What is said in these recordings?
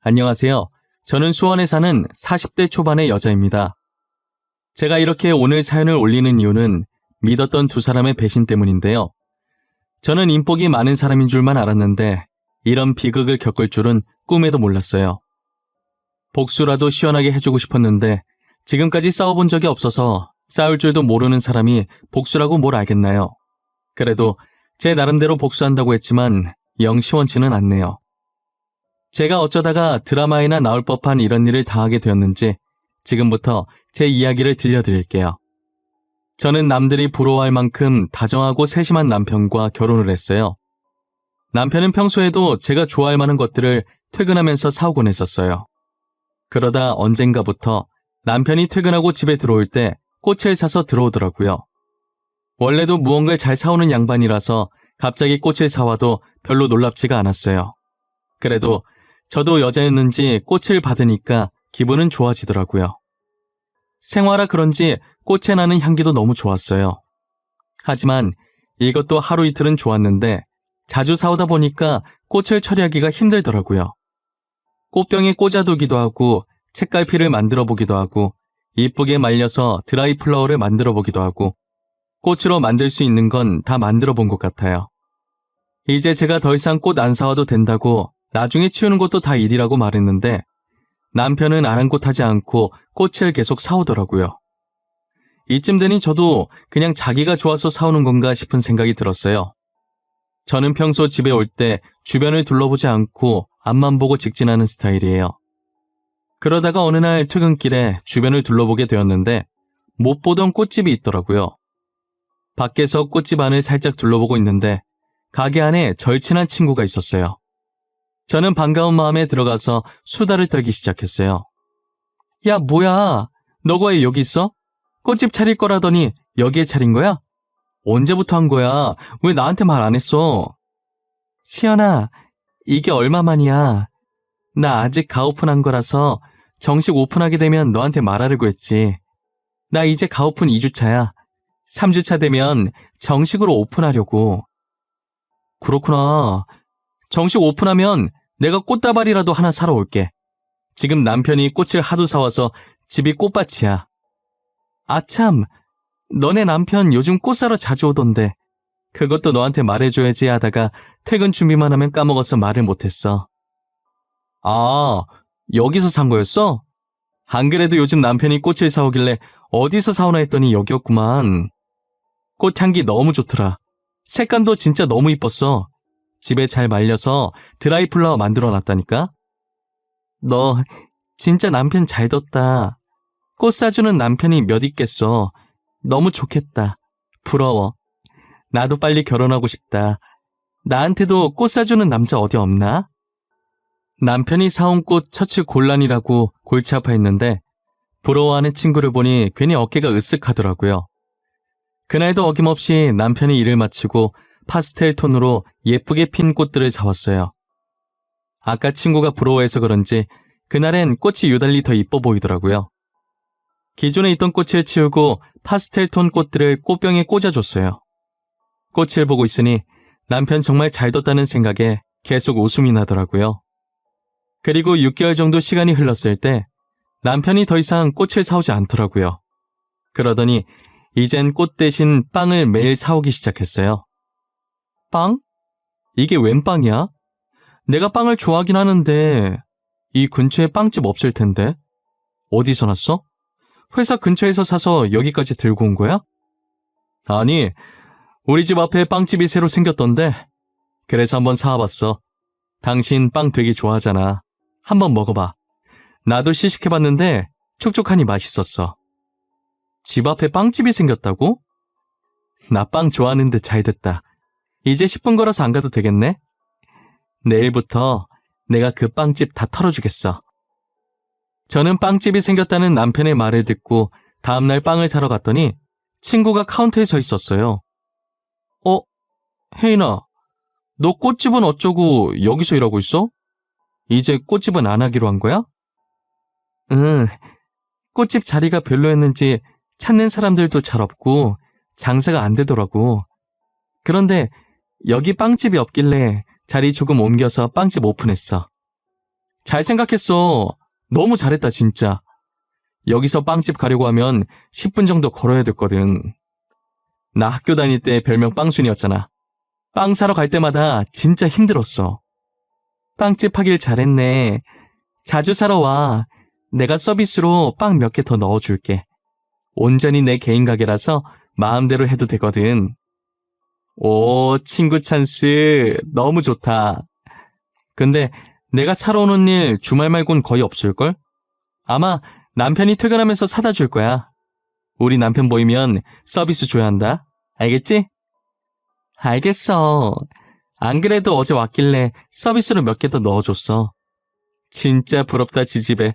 안녕하세요. 저는 수원에 사는 40대 초반의 여자입니다. 제가 이렇게 오늘 사연을 올리는 이유는 믿었던 두 사람의 배신 때문인데요. 저는 인복이 많은 사람인 줄만 알았는데 이런 비극을 겪을 줄은 꿈에도 몰랐어요. 복수라도 시원하게 해주고 싶었는데 지금까지 싸워본 적이 없어서 싸울 줄도 모르는 사람이 복수라고 뭘 알겠나요? 그래도 제 나름대로 복수한다고 했지만 영 시원치는 않네요. 제가 어쩌다가 드라마에나 나올 법한 이런 일을 당하게 되었는지 지금부터 제 이야기를 들려드릴게요. 저는 남들이 부러워할 만큼 다정하고 세심한 남편과 결혼을 했어요. 남편은 평소에도 제가 좋아할 만한 것들을 퇴근하면서 사오곤 했었어요. 그러다 언젠가부터 남편이 퇴근하고 집에 들어올 때 꽃을 사서 들어오더라고요. 원래도 무언가를 잘 사오는 양반이라서 갑자기 꽃을 사와도 별로 놀랍지가 않았어요. 그래도 저도 여자였는지 꽃을 받으니까 기분은 좋아지더라고요. 생화라 그런지 꽃에 나는 향기도 너무 좋았어요. 하지만 이것도 하루 이틀은 좋았는데 자주 사오다 보니까 꽃을 처리하기가 힘들더라고요. 꽃병에 꽂아두기도 하고 책갈피를 만들어 보기도 하고 이쁘게 말려서 드라이 플라워를 만들어 보기도 하고 꽃으로 만들 수 있는 건 다 만들어 본 것 같아요. 이제 제가 더 이상 꽃 안 사와도 된다고 나중에 치우는 것도 다 일이라고 말했는데 남편은 아랑곳하지 않고 꽃을 계속 사오더라고요. 이쯤 되니 저도 그냥 자기가 좋아서 사오는 건가 싶은 생각이 들었어요. 저는 평소 집에 올 때 주변을 둘러보지 않고 앞만 보고 직진하는 스타일이에요. 그러다가 어느 날 퇴근길에 주변을 둘러보게 되었는데 못 보던 꽃집이 있더라고요. 밖에서 꽃집 안을 살짝 둘러보고 있는데 가게 안에 절친한 친구가 있었어요. 저는 반가운 마음에 들어가서 수다를 떨기 시작했어요. 야, 뭐야? 너가 왜 여기 있어? 꽃집 차릴 거라더니 여기에 차린 거야? 언제부터 한 거야? 왜 나한테 말 안 했어? 시연아, 이게 얼마만이야? 나 아직 가오픈한 거라서 정식 오픈하게 되면 너한테 말하려고 했지. 나 이제 가오픈 2주차야. 3주차 되면 정식으로 오픈하려고. 그렇구나. 정식 오픈하면 내가 꽃다발이라도 하나 사러 올게. 지금 남편이 꽃을 하도 사와서 집이 꽃밭이야. 아참, 너네 남편 요즘 꽃 사러 자주 오던데 그것도 너한테 말해줘야지 하다가 퇴근 준비만 하면 까먹어서 말을 못했어. 아, 여기서 산 거였어? 안 그래도 요즘 남편이 꽃을 사오길래 어디서 사오나 했더니 여기였구만. 꽃향기 너무 좋더라. 색감도 진짜 너무 이뻤어. 집에 잘 말려서 드라이 플라워 만들어 놨다니까? 너 진짜 남편 잘 뒀다. 꽃 사주는 남편이 몇 있겠어. 너무 좋겠다. 부러워. 나도 빨리 결혼하고 싶다. 나한테도 꽃 사주는 남자 어디 없나? 남편이 사온 꽃 처치 곤란이라고 골치 아파했는데 부러워하는 친구를 보니 괜히 어깨가 으쓱하더라고요. 그날도 어김없이 남편이 일을 마치고 파스텔 톤으로 예쁘게 핀 꽃들을 사왔어요. 아까 친구가 부러워해서 그런지 그날엔 꽃이 유달리 더 이뻐 보이더라고요. 기존에 있던 꽃을 치우고 파스텔 톤 꽃들을 꽃병에 꽂아줬어요. 꽃을 보고 있으니 남편 정말 잘 뒀다는 생각에 계속 웃음이 나더라고요. 그리고 6개월 정도 시간이 흘렀을 때 남편이 더 이상 꽃을 사오지 않더라고요. 그러더니 이젠 꽃 대신 빵을 매일 사오기 시작했어요. 빵? 이게 웬 빵이야? 내가 빵을 좋아하긴 하는데 이 근처에 빵집 없을 텐데. 어디서 났어? 회사 근처에서 사서 여기까지 들고 온 거야? 아니, 우리 집 앞에 빵집이 새로 생겼던데 그래서 한번 사와봤어. 당신 빵 되게 좋아하잖아. 한번 먹어봐. 나도 시식해봤는데 촉촉하니 맛있었어. 집 앞에 빵집이 생겼다고? 나 빵 좋아하는데 잘 됐다. 이제 10분 걸어서 안 가도 되겠네? 내일부터 내가 그 빵집 다 털어주겠어. 저는 빵집이 생겼다는 남편의 말을 듣고 다음날 빵을 사러 갔더니 친구가 카운터에 서 있었어요. 혜인아, 너 꽃집은 어쩌고 여기서 일하고 있어? 이제 꽃집은 안 하기로 한 거야? 응, 꽃집 자리가 별로였는지 찾는 사람들도 잘 없고 장사가 안 되더라고. 그런데 여기 빵집이 없길래 자리 조금 옮겨서 빵집 오픈했어. 잘 생각했어. 너무 잘했다, 진짜. 여기서 빵집 가려고 하면 10분 정도 걸어야 됐거든. 나 학교 다닐 때 별명 빵순이었잖아. 빵 사러 갈 때마다 진짜 힘들었어. 빵집 하길 잘했네. 자주 사러 와. 내가 서비스로 빵 몇 개 더 넣어줄게. 온전히 내 개인 가게라서 마음대로 해도 되거든. 오, 친구 찬스. 너무 좋다. 근데 내가 사러 오는 일 주말 말곤 거의 없을걸? 아마 남편이 퇴근하면서 사다 줄 거야. 우리 남편 보이면 서비스 줘야 한다. 알겠지? 알겠어. 안 그래도 어제 왔길래 서비스로 몇 개 더 넣어줬어. 진짜 부럽다, 지집애.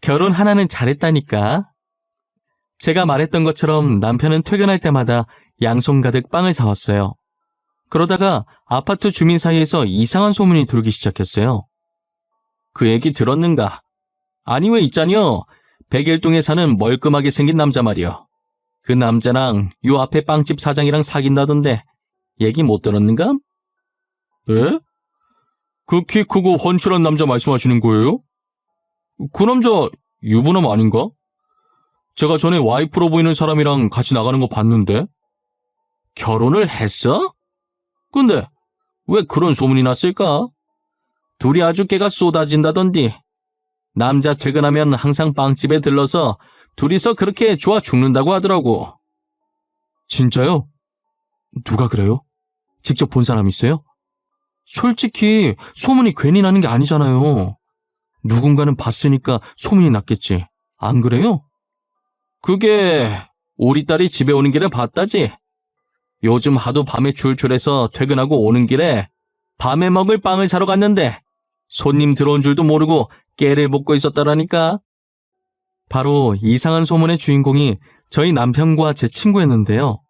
결혼 하나는 잘했다니까. 제가 말했던 것처럼 남편은 퇴근할 때마다 양손 가득 빵을 사왔어요. 그러다가 아파트 주민 사이에서 이상한 소문이 돌기 시작했어요. 그 얘기 들었는가? 아니 왜 있잖여. 백일동에 사는 멀끔하게 생긴 남자 말이여. 그 남자랑 요 앞에 빵집 사장이랑 사귄다던데 얘기 못 들었는가? 에? 그 키 크고 훤칠한 남자 말씀하시는 거예요? 그 남자 유부남 아닌가? 제가 전에 와이프로 보이는 사람이랑 같이 나가는 거 봤는데. 결혼을 했어? 근데 왜 그런 소문이 났을까? 둘이 아주 깨가 쏟아진다던디. 남자 퇴근하면 항상 빵집에 들러서 둘이서 그렇게 좋아 죽는다고 하더라고. 진짜요? 누가 그래요? 직접 본 사람 있어요? 솔직히 소문이 괜히 나는 게 아니잖아요. 누군가는 봤으니까 소문이 났겠지. 안 그래요? 그게 우리 딸이 집에 오는 길에 봤다지. 요즘 하도 밤에 출출해서 퇴근하고 오는 길에 밤에 먹을 빵을 사러 갔는데 손님 들어온 줄도 모르고 깨를 볶고 있었다라니까. 바로 이상한 소문의 주인공이 저희 남편과 제 친구였는데요.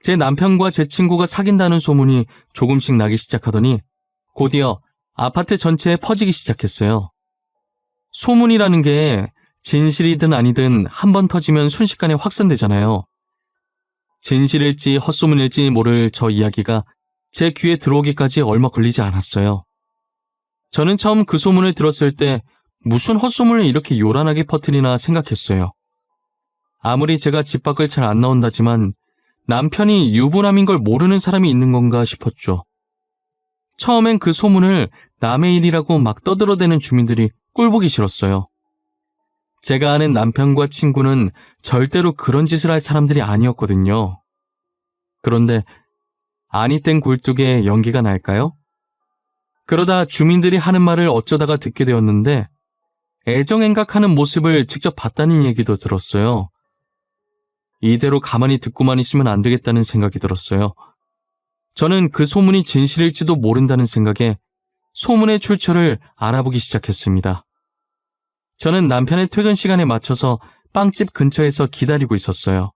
제 남편과 제 친구가 사귄다는 소문이 조금씩 나기 시작하더니 곧이어 아파트 전체에 퍼지기 시작했어요. 소문이라는 게 진실이든 아니든 한 번 터지면 순식간에 확산되잖아요. 진실일지 헛소문일지 모를 저 이야기가 제 귀에 들어오기까지 얼마 걸리지 않았어요. 저는 처음 그 소문을 들었을 때 무슨 헛소문을 이렇게 요란하게 퍼뜨리나 생각했어요. 아무리 제가 집 밖을 잘 안 나온다지만 남편이 유부남인 걸 모르는 사람이 있는 건가 싶었죠. 처음엔 그 소문을 남의 일이라고 막 떠들어대는 주민들이 꼴보기 싫었어요. 제가 아는 남편과 친구는 절대로 그런 짓을 할 사람들이 아니었거든요. 그런데 아니 땐 굴뚝에 연기가 날까요? 그러다 주민들이 하는 말을 어쩌다가 듣게 되었는데 애정행각하는 모습을 직접 봤다는 얘기도 들었어요. 이대로 가만히 듣고만 있으면 안 되겠다는 생각이 들었어요. 저는 그 소문이 진실일지도 모른다는 생각에 소문의 출처를 알아보기 시작했습니다. 저는 남편의 퇴근 시간에 맞춰서 빵집 근처에서 기다리고 있었어요.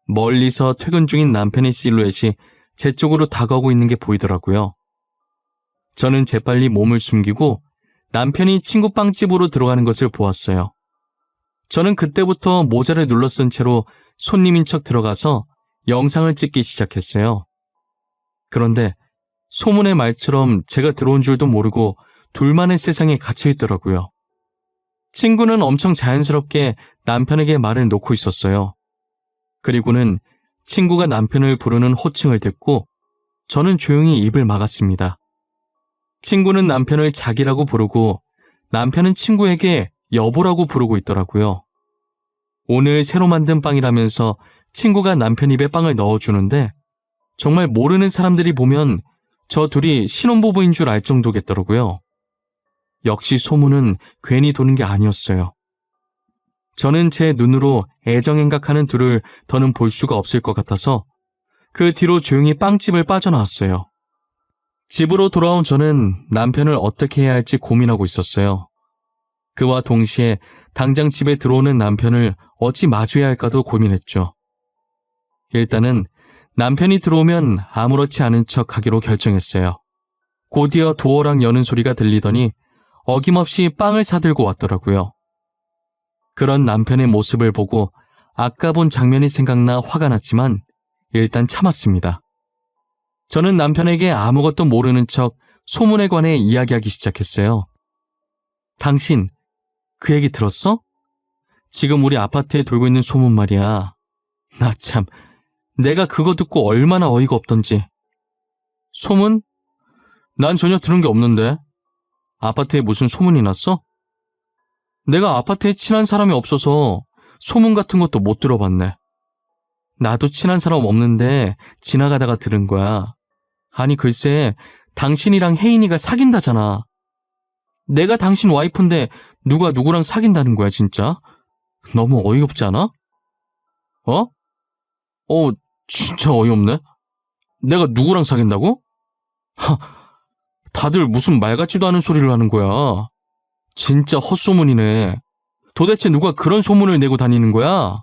멀리서 퇴근 중인 남편의 실루엣이 제 쪽으로 다가오고 있는 게 보이더라고요. 저는 재빨리 몸을 숨기고 남편이 친구 빵집으로 들어가는 것을 보았어요. 저는 그때부터 모자를 눌러 쓴 채로 손님인 척 들어가서 영상을 찍기 시작했어요. 그런데 소문의 말처럼 제가 들어온 줄도 모르고 둘만의 세상에 갇혀 있더라고요. 친구는 엄청 자연스럽게 남편에게 말을 놓고 있었어요. 그리고는 친구가 남편을 부르는 호칭을 듣고 저는 조용히 입을 막았습니다. 친구는 남편을 자기라고 부르고 남편은 친구에게 여보라고 부르고 있더라고요. 오늘 새로 만든 빵이라면서 친구가 남편 입에 빵을 넣어주는데 정말 모르는 사람들이 보면 저 둘이 신혼부부인 줄 알 정도겠더라고요. 역시 소문은 괜히 도는 게 아니었어요. 저는 제 눈으로 애정행각하는 둘을 더는 볼 수가 없을 것 같아서 그 뒤로 조용히 빵집을 빠져나왔어요. 집으로 돌아온 저는 남편을 어떻게 해야 할지 고민하고 있었어요. 그와 동시에 당장 집에 들어오는 남편을 어찌 마주해야 할까도 고민했죠. 일단은 남편이 들어오면 아무렇지 않은 척 하기로 결정했어요. 곧이어 도어락 여는 소리가 들리더니 어김없이 빵을 사들고 왔더라고요. 그런 남편의 모습을 보고 아까 본 장면이 생각나 화가 났지만 일단 참았습니다. 저는 남편에게 아무것도 모르는 척 소문에 관해 이야기하기 시작했어요. 당신, 그 얘기 들었어? 지금 우리 아파트에 돌고 있는 소문 말이야. 나 참, 내가 그거 듣고 얼마나 어이가 없던지. 소문? 난 전혀 들은 게 없는데. 아파트에 무슨 소문이 났어? 내가 아파트에 친한 사람이 없어서 소문 같은 것도 못 들어봤네. 나도 친한 사람 없는데 지나가다가 들은 거야. 아니 글쎄, 당신이랑 혜인이가 사귄다잖아. 내가 당신 와이프인데 누가 누구랑 사귄다는 거야 진짜? 너무 어이없지 않아? 어? 진짜 어이없네. 내가 누구랑 사귄다고? 하, 다들 무슨 말 같지도 않은 소리를 하는 거야. 진짜 헛소문이네. 도대체 누가 그런 소문을 내고 다니는 거야?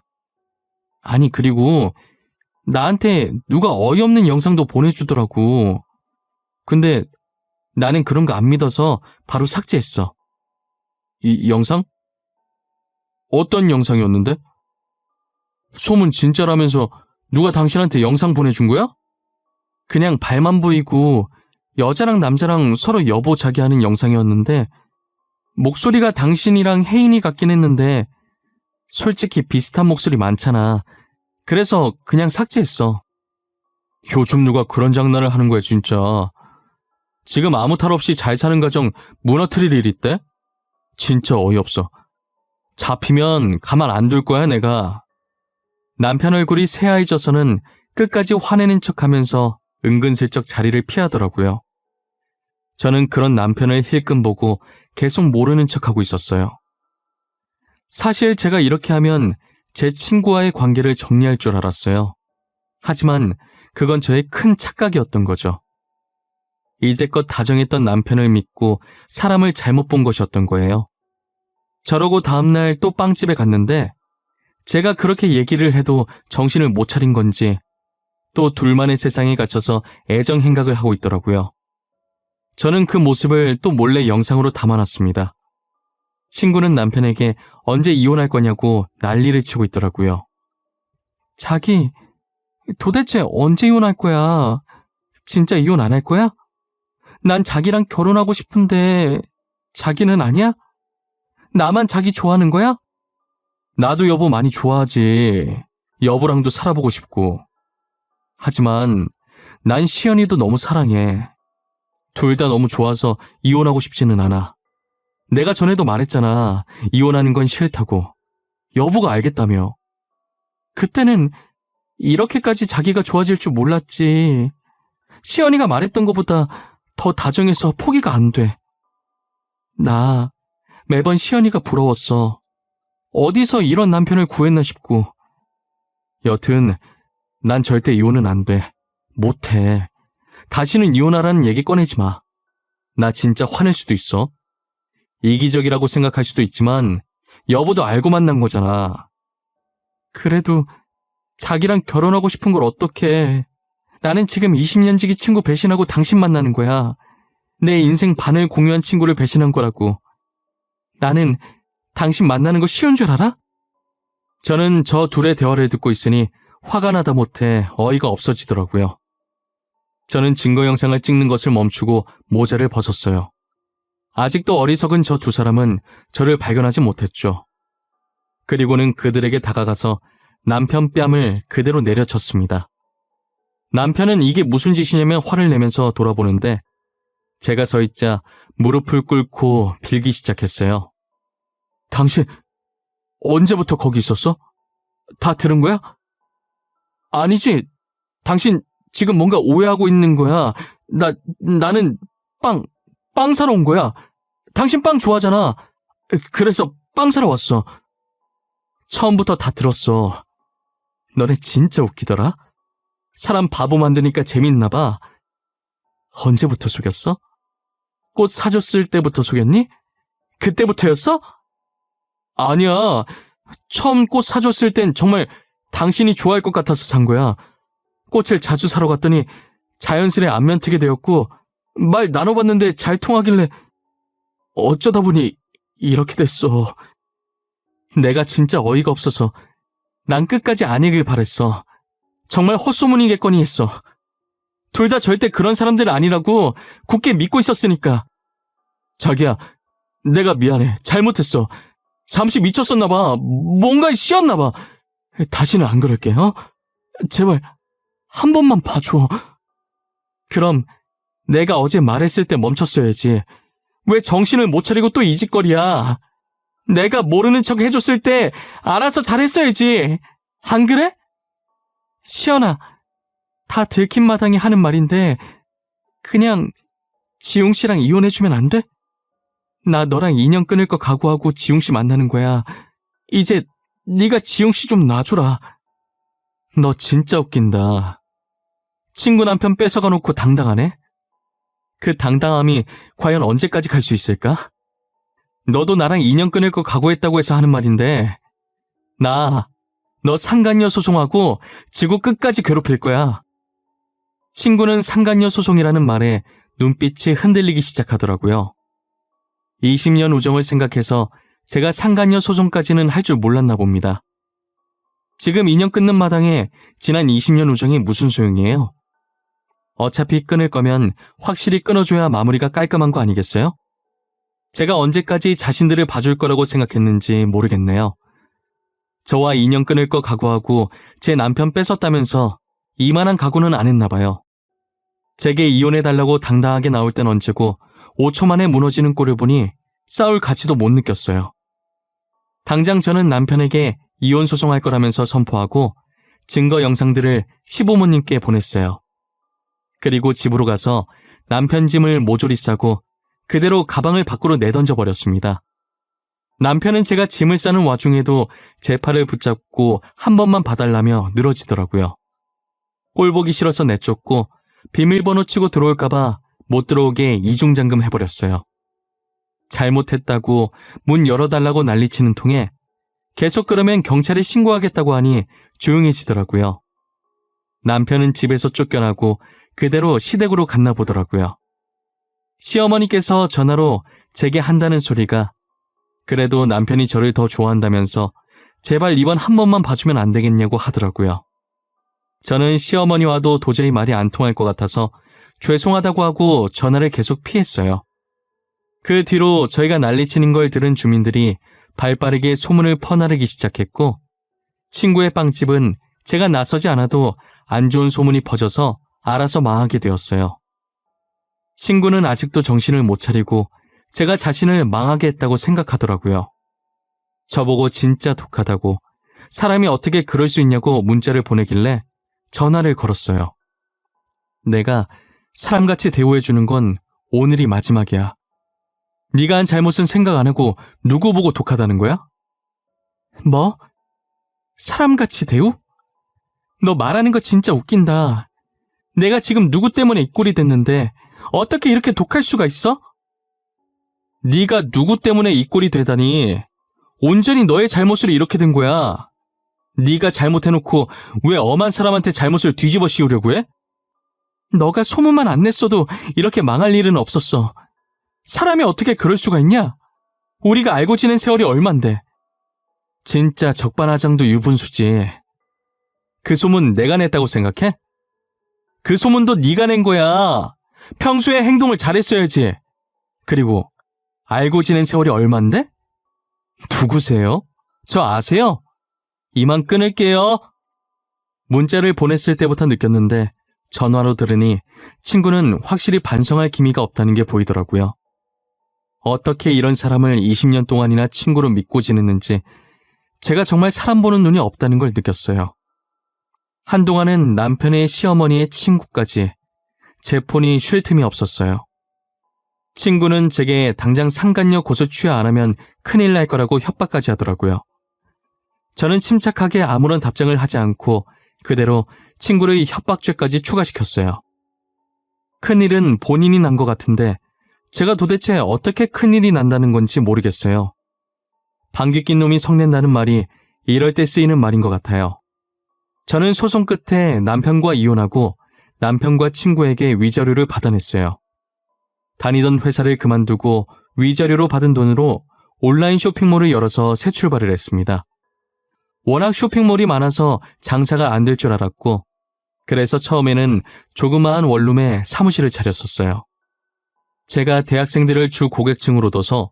아니 그리고 나한테 누가 어이없는 영상도 보내주더라고. 근데 나는 그런 거 안 믿어서 바로 삭제했어. 이 영상? 어떤 영상이었는데? 소문 진짜라면서 누가 당신한테 영상 보내준 거야? 그냥 발만 보이고 여자랑 남자랑 서로 여보 자기 하는 영상이었는데 목소리가 당신이랑 혜인이 같긴 했는데 솔직히 비슷한 목소리 많잖아. 그래서 그냥 삭제했어. 요즘 누가 그런 장난을 하는 거야 진짜. 지금 아무 탈 없이 잘 사는 가정 무너뜨릴 일 있대? 진짜 어이없어. 잡히면 가만 안 둘 거야 내가. 남편 얼굴이 새하얘져서는 끝까지 화내는 척하면서 은근슬쩍 자리를 피하더라고요. 저는 그런 남편을 힐끔 보고 계속 모르는 척하고 있었어요. 사실 제가 이렇게 하면 제 친구와의 관계를 정리할 줄 알았어요. 하지만 그건 저의 큰 착각이었던 거죠. 이제껏 다정했던 남편을 믿고 사람을 잘못 본 것이었던 거예요. 저러고 다음날 또 빵집에 갔는데 제가 그렇게 얘기를 해도 정신을 못 차린 건지 또 둘만의 세상에 갇혀서 애정 행각을 하고 있더라고요. 저는 그 모습을 또 몰래 영상으로 담아놨습니다. 친구는 남편에게 언제 이혼할 거냐고 난리를 치고 있더라고요. 자기, 도대체 언제 이혼할 거야? 진짜 이혼 안 할 거야? 난 자기랑 결혼하고 싶은데 자기는 아니야? 나만 자기 좋아하는 거야? 나도 여보 많이 좋아하지. 여보랑도 살아보고 싶고. 하지만 난 시연이도 너무 사랑해. 둘 다 너무 좋아서 이혼하고 싶지는 않아. 내가 전에도 말했잖아. 이혼하는 건 싫다고. 여보가 알겠다며. 그때는 이렇게까지 자기가 좋아질 줄 몰랐지. 시연이가 말했던 것보다 더 다정해서 포기가 안 돼. 나 매번 시연이가 부러웠어. 어디서 이런 남편을 구했나 싶고. 여튼 난 절대 이혼은 안 돼. 못해. 다시는 이혼하라는 얘기 꺼내지 마. 나 진짜 화낼 수도 있어. 이기적이라고 생각할 수도 있지만 여보도 알고 만난 거잖아. 그래도 자기랑 결혼하고 싶은 걸 어떡해. 나는 지금 20년 지기 친구 배신하고 당신 만나는 거야. 내 인생 반을 공유한 친구를 배신한 거라고. 나는 당신 만나는 거 쉬운 줄 알아? 저는 저 둘의 대화를 듣고 있으니 화가 나다 못해 어이가 없어지더라고요. 저는 증거 영상을 찍는 것을 멈추고 모자를 벗었어요. 아직도 어리석은 저 두 사람은 저를 발견하지 못했죠. 그리고는 그들에게 다가가서 남편 뺨을 그대로 내려쳤습니다. 남편은 이게 무슨 짓이냐며 화를 내면서 돌아보는데 제가 서 있자 무릎을 꿇고 빌기 시작했어요. 당신 언제부터 거기 있었어? 다 들은 거야? 아니지. 당신 지금 뭔가 오해하고 있는 거야. 나는 빵 사러 온 거야. 당신 빵 좋아하잖아. 그래서 빵 사러 왔어. 처음부터 다 들었어. 너네 진짜 웃기더라. 사람 바보 만드니까 재밌나 봐. 언제부터 속였어? 꽃 사줬을 때부터 속였니? 그때부터였어? 아니야. 처음 꽃 사줬을 땐 정말 당신이 좋아할 것 같아서 산 거야. 꽃을 자주 사러 갔더니 자연스레 안면 트게 되었고 말 나눠봤는데 잘 통하길래 어쩌다 보니 이렇게 됐어. 내가 진짜 어이가 없어서 난 끝까지 아니길 바랬어. 정말 헛소문이겠거니 했어. 둘 다 절대 그런 사람들 아니라고 굳게 믿고 있었으니까. 자기야, 내가 미안해. 잘못했어. 잠시 미쳤었나 봐. 뭔가에 씌었나 봐. 다시는 안 그럴게, 어? 제발 한 번만 봐줘. 그럼 내가 어제 말했을 때 멈췄어야지. 왜 정신을 못 차리고 또 이 짓거리야? 내가 모르는 척 해줬을 때 알아서 잘했어야지. 안 그래? 시연아, 다 들킨 마당에 하는 말인데 그냥 지웅 씨랑 이혼해주면 안 돼? 나 너랑 인연 끊을 거 각오하고 지웅 씨 만나는 거야. 이제 네가 지웅 씨 좀 놔줘라. 너 진짜 웃긴다. 친구 남편 뺏어가 놓고 당당하네? 그 당당함이 과연 언제까지 갈 수 있을까? 너도 나랑 인연 끊을 거 각오했다고 해서 하는 말인데 너 상간녀 소송하고 지구 끝까지 괴롭힐 거야. 친구는 상간녀 소송이라는 말에 눈빛이 흔들리기 시작하더라고요. 20년 우정을 생각해서 제가 상간녀 소송까지는 할 줄 몰랐나 봅니다. 지금 인연 끊는 마당에 지난 20년 우정이 무슨 소용이에요? 어차피 끊을 거면 확실히 끊어줘야 마무리가 깔끔한 거 아니겠어요? 제가 언제까지 자신들을 봐줄 거라고 생각했는지 모르겠네요. 저와 인연 끊을 거 각오하고 제 남편 뺏었다면서 이만한 각오는 안 했나 봐요. 제게 이혼해달라고 당당하게 나올 땐 언제고 5초 만에 무너지는 꼴을 보니 싸울 가치도 못 느꼈어요. 당장 저는 남편에게 이혼 소송할 거라면서 선포하고 증거 영상들을 시부모님께 보냈어요. 그리고 집으로 가서 남편 짐을 모조리 싸고 그대로 가방을 밖으로 내던져 버렸습니다. 남편은 제가 짐을 싸는 와중에도 제 팔을 붙잡고 한 번만 봐달라며 늘어지더라고요. 꼴 보기 싫어서 내쫓고 비밀번호 치고 들어올까봐 못 들어오게 이중잠금 해버렸어요. 잘못했다고 문 열어달라고 난리치는 통에 계속 그러면 경찰에 신고하겠다고 하니 조용해지더라고요. 남편은 집에서 쫓겨나고 그대로 시댁으로 갔나 보더라고요. 시어머니께서 전화로 제게 한다는 소리가 그래도 남편이 저를 더 좋아한다면서 제발 이번 한 번만 봐주면 안 되겠냐고 하더라고요. 저는 시어머니와도 도저히 말이 안 통할 것 같아서 죄송하다고 하고 전화를 계속 피했어요. 그 뒤로 저희가 난리치는 걸 들은 주민들이 발빠르게 소문을 퍼나르기 시작했고 친구의 빵집은 제가 나서지 않아도 안 좋은 소문이 퍼져서 알아서 망하게 되었어요. 친구는 아직도 정신을 못 차리고 제가 자신을 망하게 했다고 생각하더라고요. 저보고 진짜 독하다고 사람이 어떻게 그럴 수 있냐고 문자를 보내길래 전화를 걸었어요. 내가 사람같이 대우해주는 건 오늘이 마지막이야. 네가 한 잘못은 생각 안 하고 누구 보고 독하다는 거야? 뭐? 사람같이 대우? 너 말하는 거 진짜 웃긴다. 내가 지금 누구 때문에 이 꼴이 됐는데 어떻게 이렇게 독할 수가 있어? 네가 누구 때문에 이 꼴이 되다니 온전히 너의 잘못으로 이렇게 된 거야. 네가 잘못해놓고 왜 엄한 사람한테 잘못을 뒤집어 씌우려고 해? 너가 소문만 안 냈어도 이렇게 망할 일은 없었어. 사람이 어떻게 그럴 수가 있냐? 우리가 알고 지낸 세월이 얼만데. 진짜 적반하장도 유분수지. 그 소문 내가 냈다고 생각해? 그 소문도 네가 낸 거야. 평소에 행동을 잘했어야지. 그리고 알고 지낸 세월이 얼만데? 누구세요? 저 아세요? 이만 끊을게요. 문자를 보냈을 때부터 느꼈는데 전화로 들으니 친구는 확실히 반성할 기미가 없다는 게 보이더라고요. 어떻게 이런 사람을 20년 동안이나 친구로 믿고 지냈는지 제가 정말 사람 보는 눈이 없다는 걸 느꼈어요. 한동안은 남편의 시어머니의 친구까지 제 폰이 쉴 틈이 없었어요. 친구는 제게 당장 상간녀 고소 취하 안 하면 큰일 날 거라고 협박까지 하더라고요. 저는 침착하게 아무런 답장을 하지 않고 그대로 친구의 협박죄까지 추가시켰어요. 큰일은 본인이 난 것 같은데 제가 도대체 어떻게 큰일이 난다는 건지 모르겠어요. 방귀 낀 놈이 성낸다는 말이 이럴 때 쓰이는 말인 것 같아요. 저는 소송 끝에 남편과 이혼하고 남편과 친구에게 위자료를 받아냈어요. 다니던 회사를 그만두고 위자료로 받은 돈으로 온라인 쇼핑몰을 열어서 새 출발을 했습니다. 워낙 쇼핑몰이 많아서 장사가 안 될 줄 알았고 그래서 처음에는 조그마한 원룸에 사무실을 차렸었어요. 제가 대학생들을 주 고객층으로 둬서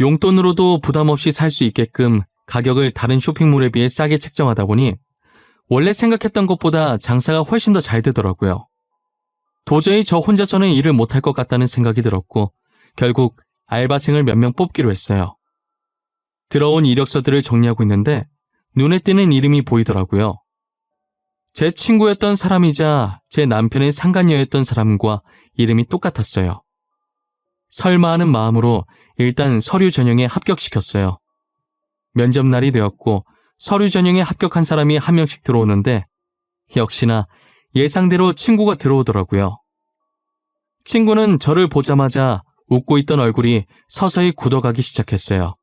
용돈으로도 부담 없이 살 수 있게끔 가격을 다른 쇼핑몰에 비해 싸게 책정하다 보니 원래 생각했던 것보다 장사가 훨씬 더 잘 되더라고요. 도저히 저 혼자서는 일을 못할 것 같다는 생각이 들었고 결국 알바생을 몇 명 뽑기로 했어요. 들어온 이력서들을 정리하고 있는데 눈에 띄는 이름이 보이더라고요. 제 친구였던 사람이자 제 남편의 상간녀였던 사람과 이름이 똑같았어요. 설마 하는 마음으로 일단 서류 전형에 합격시켰어요. 면접 날이 되었고 서류 전형에 합격한 사람이 한 명씩 들어오는데 역시나 예상대로 친구가 들어오더라고요. 친구는 저를 보자마자 웃고 있던 얼굴이 서서히 굳어가기 시작했어요.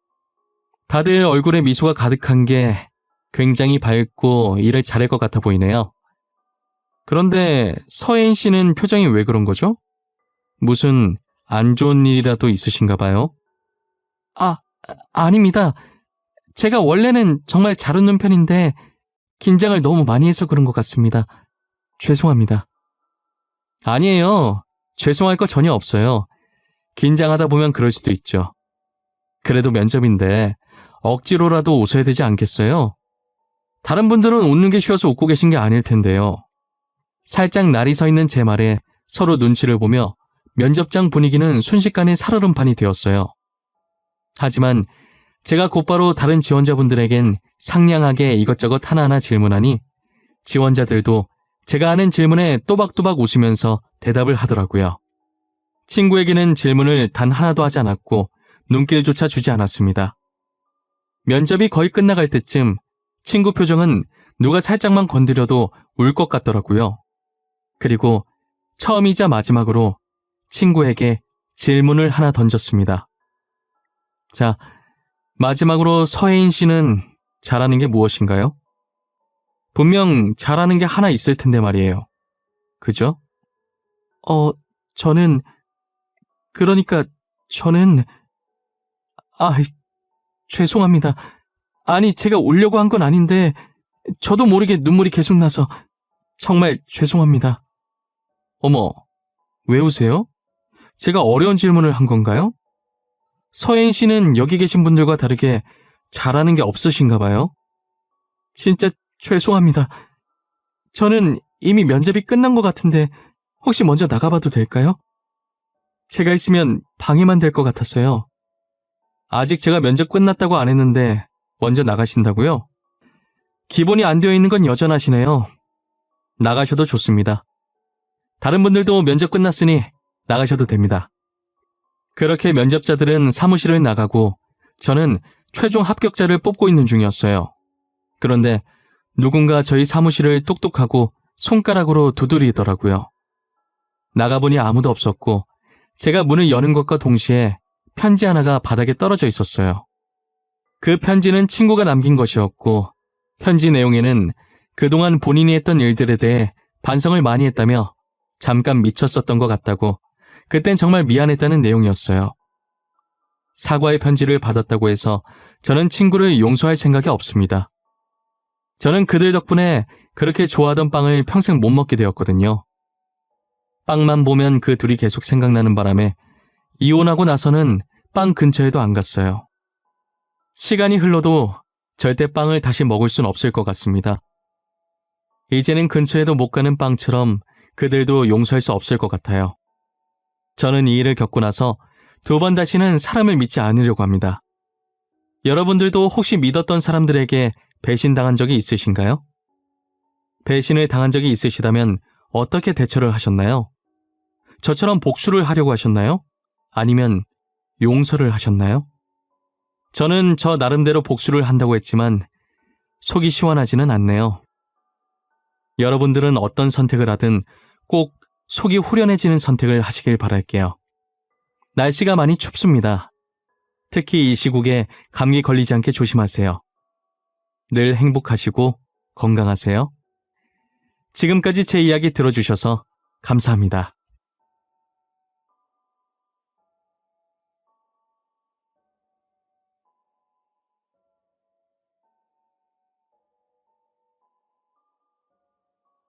다들 얼굴에 미소가 가득한 게 굉장히 밝고 일을 잘할 것 같아 보이네요. 그런데 서혜인 씨는 표정이 왜 그런 거죠? 무슨 안 좋은 일이라도 있으신가 봐요? 아닙니다. 제가 원래는 정말 잘 웃는 편인데 긴장을 너무 많이 해서 그런 것 같습니다. 죄송합니다. 아니에요. 죄송할 거 전혀 없어요. 긴장하다 보면 그럴 수도 있죠. 그래도 면접인데 억지로라도 웃어야 되지 않겠어요? 다른 분들은 웃는 게 쉬워서 웃고 계신 게 아닐 텐데요. 살짝 날이 서 있는 제 말에 서로 눈치를 보며 면접장 분위기는 순식간에 살얼음판이 되었어요. 하지만 제가 곧바로 다른 지원자분들에겐 상냥하게 이것저것 하나하나 질문하니 지원자들도 제가 하는 질문에 또박또박 웃으면서 대답을 하더라고요. 친구에게는 질문을 단 하나도 하지 않았고 눈길조차 주지 않았습니다. 면접이 거의 끝나갈 때쯤 친구 표정은 누가 살짝만 건드려도 울 것 같더라고요. 그리고 처음이자 마지막으로 친구에게 질문을 하나 던졌습니다. 자, 마지막으로 서혜인 씨는 잘하는 게 무엇인가요? 분명 잘하는 게 하나 있을 텐데 말이에요. 그죠? 저는 죄송합니다. 아니, 제가 울려고 한 건 아닌데 저도 모르게 눈물이 계속 나서 정말 죄송합니다. 어머, 왜 우세요? 제가 어려운 질문을 한 건가요? 서혜인 씨는 여기 계신 분들과 다르게 잘하는 게 없으신가 봐요. 진짜 죄송합니다. 저는 이미 면접이 끝난 것 같은데 혹시 먼저 나가봐도 될까요? 제가 있으면 방해만 될 것 같았어요. 아직 제가 면접 끝났다고 안 했는데 먼저 나가신다고요? 기본이 안 되어 있는 건 여전하시네요. 나가셔도 좋습니다. 다른 분들도 면접 끝났으니 나가셔도 됩니다. 그렇게 면접자들은 사무실을 나가고 저는 최종 합격자를 뽑고 있는 중이었어요. 그런데 누군가 저희 사무실을 똑똑하고 손가락으로 두드리더라고요. 나가보니 아무도 없었고 제가 문을 여는 것과 동시에 편지 하나가 바닥에 떨어져 있었어요. 그 편지는 친구가 남긴 것이었고 편지 내용에는 그동안 본인이 했던 일들에 대해 반성을 많이 했다며 잠깐 미쳤었던 것 같다고 그땐 정말 미안했다는 내용이었어요. 사과의 편지를 받았다고 해서 저는 친구를 용서할 생각이 없습니다. 저는 그들 덕분에 그렇게 좋아하던 빵을 평생 못 먹게 되었거든요. 빵만 보면 그 둘이 계속 생각나는 바람에 이혼하고 나서는 빵 근처에도 안 갔어요. 시간이 흘러도 절대 빵을 다시 먹을 순 없을 것 같습니다. 이제는 근처에도 못 가는 빵처럼 그들도 용서할 수 없을 것 같아요. 저는 이 일을 겪고 나서 2번 다시는 사람을 믿지 않으려고 합니다. 여러분들도 혹시 믿었던 사람들에게 배신당한 적이 있으신가요? 배신을 당한 적이 있으시다면 어떻게 대처를 하셨나요? 저처럼 복수를 하려고 하셨나요? 아니면 용서를 하셨나요? 저는 저 나름대로 복수를 한다고 했지만 속이 시원하지는 않네요. 여러분들은 어떤 선택을 하든 꼭 속이 후련해지는 선택을 하시길 바랄게요. 날씨가 많이 춥습니다. 특히 이 시국에 감기 걸리지 않게 조심하세요. 늘 행복하시고 건강하세요. 지금까지 제 이야기 들어주셔서 감사합니다.